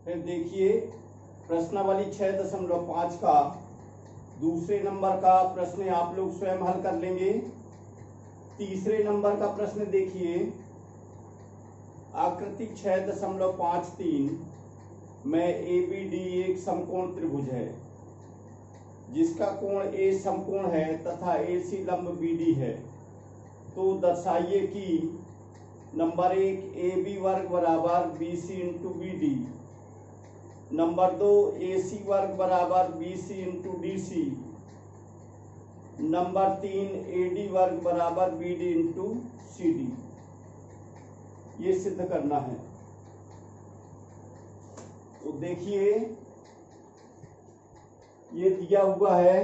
फिर देखिए प्रश्नावली 6.5 का दूसरे नंबर का प्रश्न आप लोग स्वयं हल कर लेंगे। तीसरे नंबर का प्रश्न देखिए, आकृति 6.53 में ABD एक समकोण त्रिभुज है जिसका कोण A समकोण है तथा AC लंब BD है। तो दर्शाइए कि नंबर 1 AB वर्ग बराबर BC into BD, number 2 AC वर्ग बराबर BC into DC, number 3 AD वर्ग बराबर BD इंटू CD। ये सिद्ध करना है। तो देखिए ये दिया हुआ है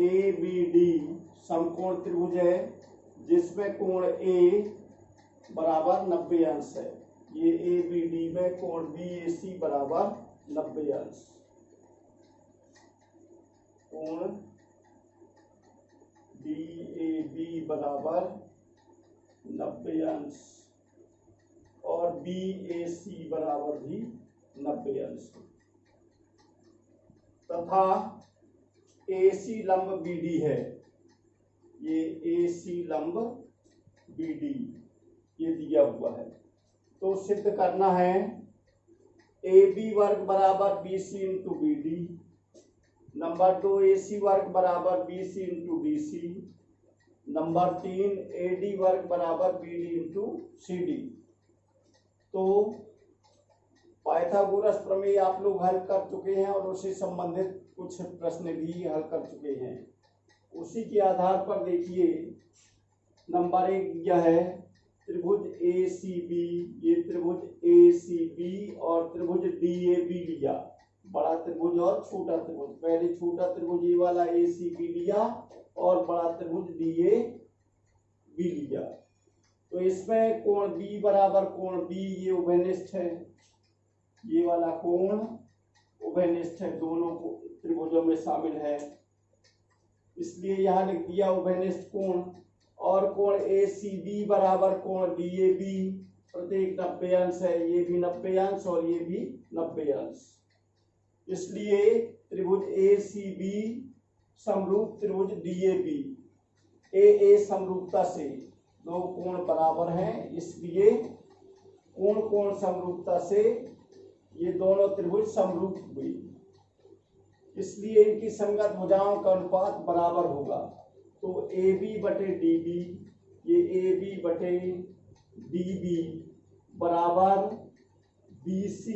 ABD समकोण त्रिभुज है जिसमें कोण A बराबर 90 अंश है। ये ABD में कोण BAC बराबर 90 अंश, कोण DAB बराबर 90 अंश और BAC बराबर भी 90 अंश तथा AC लंब BD है। ये AC लंब BD ये दिया हुआ है। तो सिद्ध करना है AB वर्ग बराबर BC into BD, number 2 AC वर्ग बराबर BC into DC, number 3 AD वर्ग बराबर BD इंटू CD। तो पाइथागोरस प्रमेय आप लोग हल कर चुके हैं और उससे संबंधित कुछ प्रश्न भी हल कर चुके हैं। उसी के आधार पर देखिए नंबर 1 यह है त्रिभुज ACB, ये त्रिभुज ACB और त्रिभुज DAB लिया, बड़ा त्रिभुज और छोटा त्रिभुज। पहले छोटा त्रिभुज ये वाला ACB लिया और बड़ा त्रिभुज DAB लिया। तो इसमें कोण B बराबर कोण B ये उभयनिष्ठ है, ये वाला कोण उभयनिष्ठ है, दोनों त्रिभुजों में शामिल है, इसलिए यहाँ लिख दिया उभयनिष्ठ कोण। और कोण ACB बराबर कोण DAB, प्रत्येक 90 अंश है, ये भी 90 अंश और ये भी 90 अंश, इसलिए त्रिभुज ACB समरूप त्रिभुज DAB। AA समरूपता से दो कोण बराबर हैं, इसलिए कोण कोण समरूपता से ये दोनों त्रिभुज समरूप हुए, इसलिए इनकी संगत भुजाओं का अनुपात बराबर होगा। तो AB बटे DB, ये AB बटे DB बराबर BC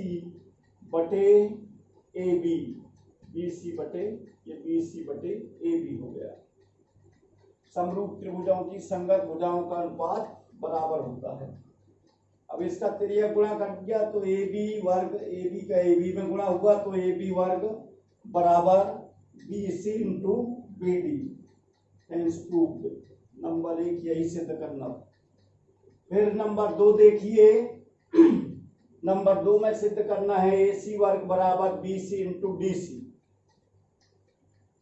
बटे AB, BC बटे ये BC बटे AB हो गया। समरूप त्रिभुजों की संगत भुजाओं का अनुपात बराबर होता है। अब इसका तिर्यक गुणा कर दिया तो AB वर्ग, AB का AB में गुणा हुआ तो AB वर्ग बराबर BC इंटू BD। नंबर 1 यही सिद्ध करना। फिर नंबर 2 देखिए, नंबर 2 में सिद्ध करना है AC वर्ग बराबर BC इंटू DC।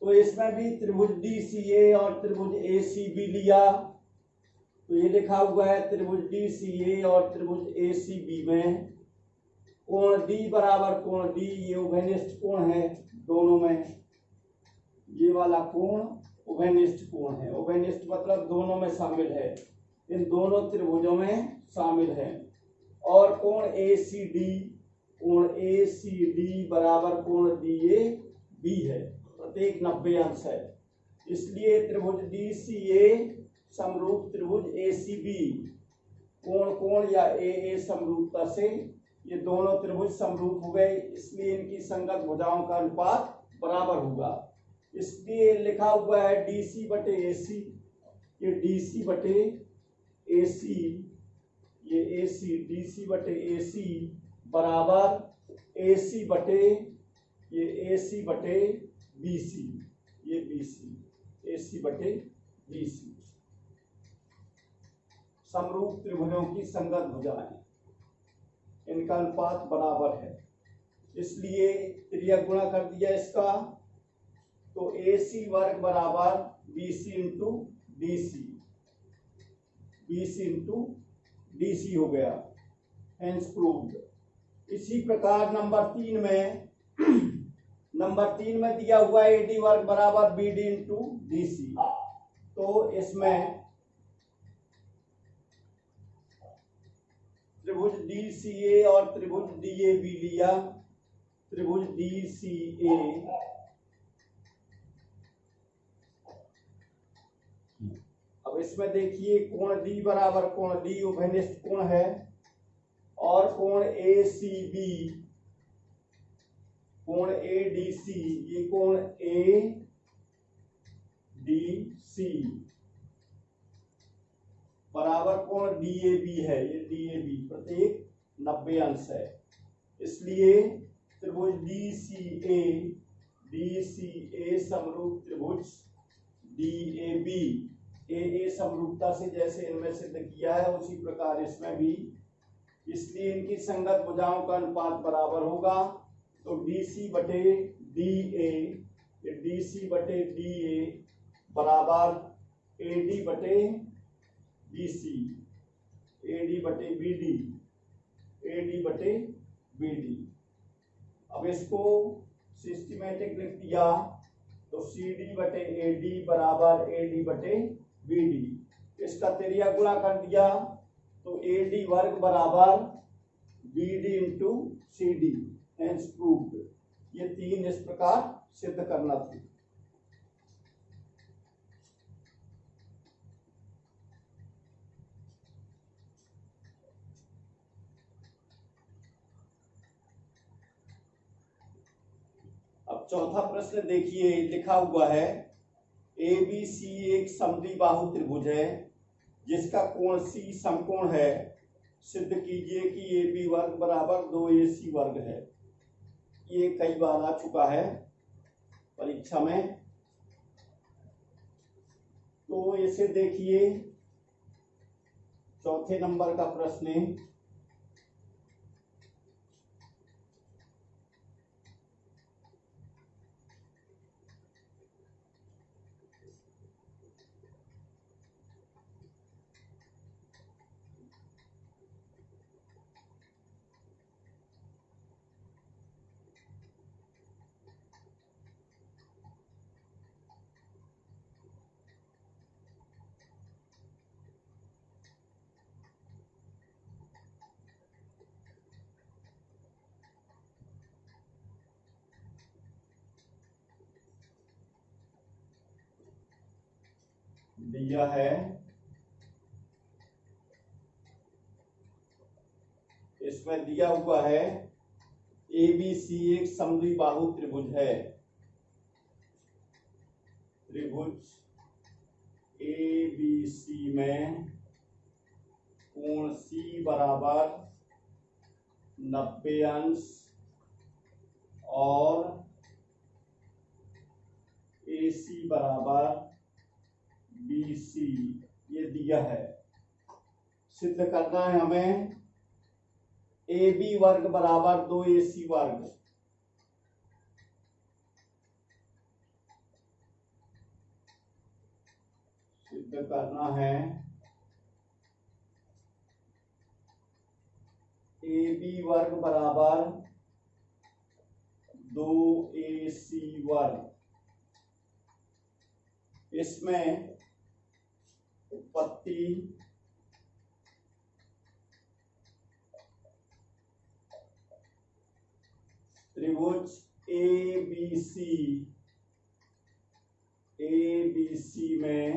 तो इसमें भी त्रिभुज DCA और त्रिभुज ACB लिया, तो ये लिखा हुआ है त्रिभुज DCA और त्रिभुज ACB में कोण D बराबर कोण D, ये उभयनिष्ठ कोण है दोनों में, ये वाला कोण उभयनिष्ठ कोण है। उभयनिष्ठ मतलब दोनों में शामिल है, इन दोनों त्रिभुजों में शामिल है। और कोण ACD, कोण ACD बराबर कोण DAB है, प्रत्येक 90 अंश है, इसलिए त्रिभुज DCA समरूप त्रिभुज ACB। कोण कोण या AA समरूपता से ये दोनों त्रिभुज समरूप हो गए, इसलिए इनकी संगत भुजाओं का अनुपात बराबर होगा। इसलिए लिखा हुआ है DC बटे AC, ये DC बटे AC, ये AC DC बटे AC बराबर AC बटे ये AC बटे BC, ये BC, AC बटे BC। समरूप त्रिभुजों की संगत भुजाएं, इनका अनुपात बराबर है, इसलिए तिर्यक गुणा कर दिया इसका। तो AC वर्ग बराबर BC into DC, BC into DC हो गया, हेंस प्रूव्ड। इसी प्रकार नंबर 3 में दिया हुआ है AD वर्ग बराबर BD इंटू DC। तो इसमें त्रिभुज DCA और त्रिभुज DAB लिया। त्रिभुज DCA अब इसमें देखिए कोण D बराबर कोण D उभयनिष्ठ कोण है और कोण ACB कोण ADC ये कोण ADC बराबर कोण DAB है, ये DAB प्रत्येक 90 अंश है। इसलिए त्रिभुज DCA समरूप त्रिभुज DAB AA समरूपता से जैसे इनमें सिद्ध किया है उसी प्रकार इसमें भी, इसलिए इनकी संगत भुजाओं का अनुपात बराबर होगा। तो DC बटे DA बराबर AD बटे BC AD बटे BD। अब इसको सिस्टमैटिक लिख दिया तो CD बटे AD बराबर AD बटे BD। इसका तिर्या गुणा कर दिया तो AD वर्ग बराबर BD into CD। Hence proved. ये 3 इस प्रकार सिद्ध करना था। अब चौथा प्रश्न देखिए, लिखा हुआ है ABC एक समद्विबाहु त्रिभुज है जिसका कोण C समकोण है। सिद्ध कीजिए कि AB वर्ग बराबर 2AC वर्ग है। ये कई बार आ चुका है परीक्षा में। तो इसे देखिए चौथे नंबर का प्रश्न है। दिया है इसमें दिया हुआ है ABC एक समद्विबाहु त्रिभुज है। त्रिभुज ABC में कोण C बराबर 90 अंश और AC बराबर BC ये दिया है। सिद्ध करना है हमें AB वर्ग बराबर 2AC वर्ग। सिद्ध करना है AB वर्ग बराबर 2AC वर्ग। इसमें उत्पत्ति त्रिभुज ABC में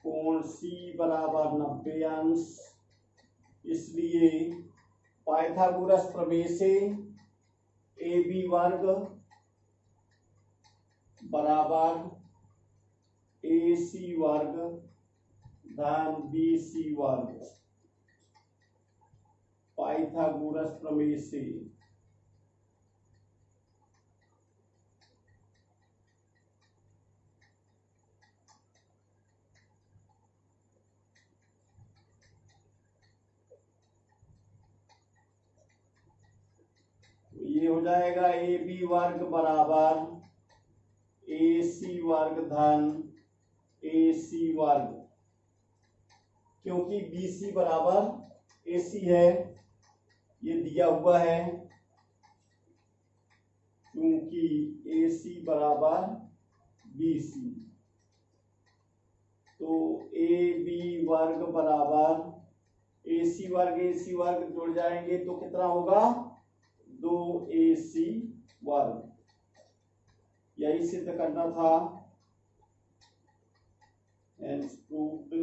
कोण C बराबर 90 अंश। इसलिए पाइथागोरस प्रमेय से AB वर्ग बराबर AC वर्ग धन BC वर्ग। पाइथागोरस प्रमेय से ये हो जाएगा AB वर्ग बराबर AC वर्ग धन AC वर्ग। क्योंकि BC बराबर AC है ये दिया हुआ है क्योंकि AC बराबर BC, तो AB वर्ग बराबर AC वर्ग जुड़ जाएंगे तो कितना होगा 2AC वर्ग। यही सिद्ध करना था। Hence proved।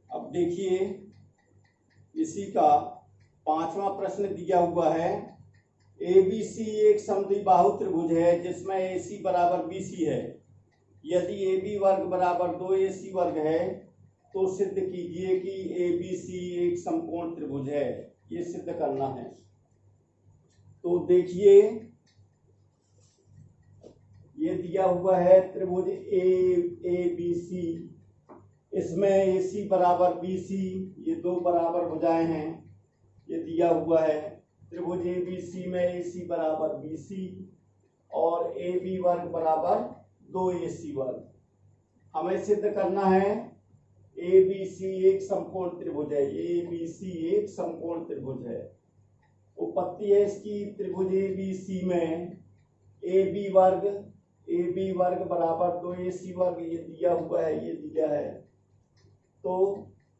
अब देखिए इसी का 5वां प्रश्न दिया हुआ है। ABC एक समद्विबाहु त्रिभुज है जिसमें AC बराबर BC है। यदि AB वर्ग बराबर 2AC वर्ग है तो सिद्ध कीजिए कि ABC एक समकोण त्रिभुज है। ये सिद्ध करना है। तो देखिए ये दिया हुआ है त्रिभुज ABC, इसमें AC बराबर BC, ये दो बराबर भुजाएं हैं। ये दिया हुआ है त्रिभुज ABC में AC बराबर BC और AB वर्ग बराबर 2AC वर्ग। हमें सिद्ध करना है ABC एक समकोण त्रिभुज है। ABC एक समकोण त्रिभुज है। उत्पत्ति है इसकी त्रिभुज ABC में AB वर्ग बराबर 2AC वर्ग, ये दिया हुआ है, ये दिया है। तो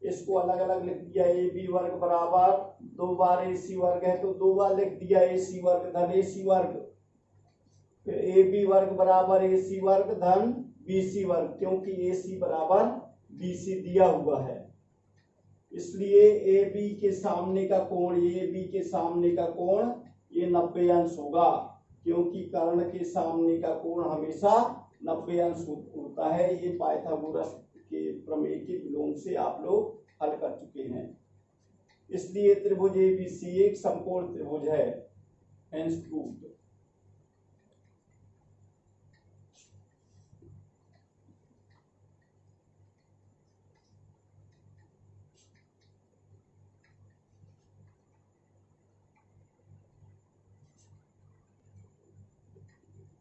इसको अलग अलग लिख दिया। AB वर्ग बराबर 2 बार AC वर्ग है तो 2 बार लिख दिया AC वर्ग धन AC वर्ग। फिर AB वर्ग बराबर AC वर्ग धन BC वर्ग, क्योंकि AC बराबर BC दिया हुआ है इसलिए AB के सामने का कोण, AB के सामने का कोण ये 90 अंश होगा, क्योंकि कर्ण के सामने का कोण हमेशा 90 अंश होता है। ये पाइथागोरस के प्रमेय के विलोम से आप लोग हल कर चुके हैं। इसलिए त्रिभुज ABC एक समकोण त्रिभुज है। Hence proved.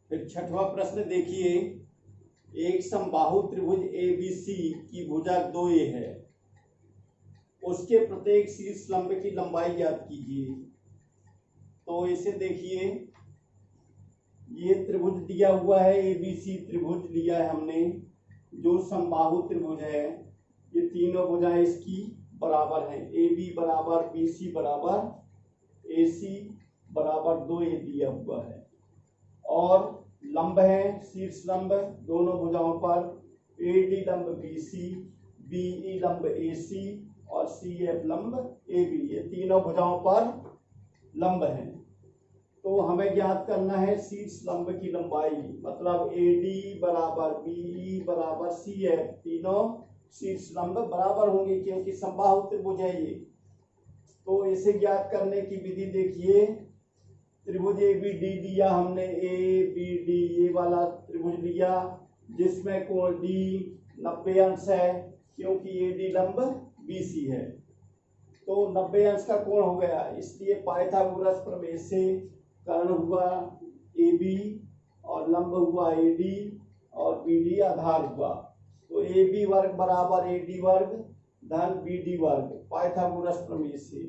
फिर 6वां प्रश्न देखिए। एक समबाहु त्रिभुज ABC की भुजा 2A है, उसके प्रत्येक शीर्ष लंब की लंबाई ज्ञात कीजिए। तो इसे देखिए ये त्रिभुज दिया हुआ है ABC त्रिभुज लिया है हमने, जो समबाहु त्रिभुज है। ये तीनों भुजाएं इसकी बराबर हैं। AB बराबर BC बराबर AC बराबर 2A दिया हुआ है और लंब है शीर्ष लंब दोनों भुजाओं पर AD लंब BC, BE लंब AC और CF लंब AB, ये तीनों भुजाओं पर लंब हैं। तो हमें ज्ञात करना है शीर्ष लंब की लंबाई, मतलब AD बराबर BE बराबर CF, तीनों शीर्ष लंब बराबर होंगे क्योंकि समबाहु त्रिभुज है ये। तो इसे ज्ञात करने की विधि देखिए। त्रिभुज ABD लिया हमने, ABD ये वाला त्रिभुज लिया जिसमें कोण D 90 अंश है, क्योंकि AD लंब BC है तो 90 अंश का कोण हो गया। इसलिए पाइथागोरस प्रमेय से कर्ण हुआ AB और लंब हुआ AD और BD आधार हुआ। तो AB वर्ग बराबर AD वर्ग धन BD वर्ग पाइथागोरस प्रमेय से।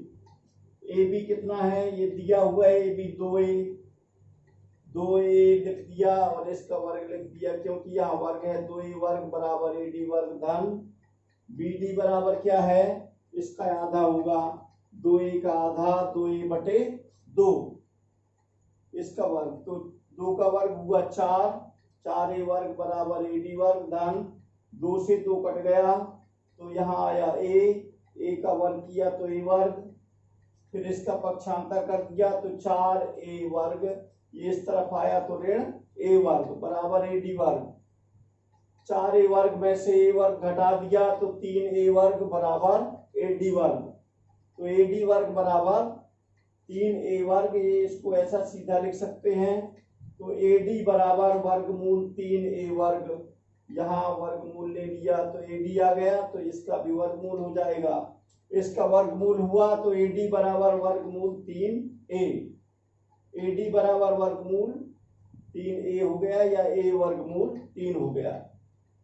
AB कितना है ये दिया हुआ है, AB 2A लिख दिया और इसका वर्ग लिख दिया क्योंकि यहाँ वर्ग है। 2A वर्ग बराबर AD वर्ग धन BD बराबर क्या है, इसका आधा होगा 2A का आधा 2A बटे 2, इसका वर्ग। तो 2 का वर्ग हुआ 4, 4A वर्ग बराबर AD वर्ग धन 2 से 2 कट गया तो यहाँ आया A का वर्ग किया तो A वर्ग, फिर इसका पक्षांतर कर दिया तो 4A वर्ग, ये इस तरफ आया तो ऋण A वर्ग बराबर AD वर्ग। 4A वर्ग में से A वर्ग घटा दिया तो 3A वर्ग बराबर AD वर्ग। तो AD वर्ग बराबर 3A वर्ग, ये इसको ऐसा सीधा लिख सकते हैं। तो AD बराबर वर्गमूल 3A वर्ग, यहाँ वर्गमूल ले लिया तो AD आ गया तो इसका भी वर्गमूल हो जाएगा। इसका वर्गमूल हुआ तो AD बराबर वर्गमूल 3A, AD बराबर वर्गमूल 3A हो गया या A वर्गमूल 3 हो गया,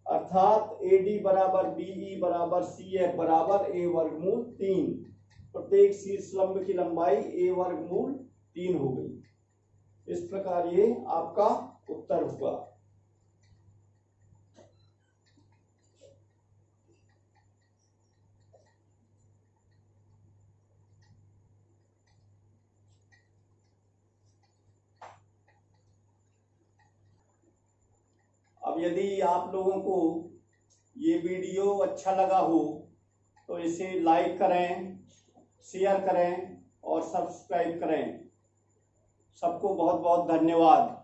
अर्थात AD बराबर BE बराबर CF बराबर A वर्गमूल 3। प्रत्येक शीर्षलंब की लंबाई A वर्गमूल 3 हो गई। इस प्रकार ये आपका उत्तर हुआ। अब यदि आप लोगों को ये वीडियो अच्छा लगा हो तो इसे लाइक करें, शेयर करें और सब्सक्राइब करें। सबको बहुत बहुत धन्यवाद।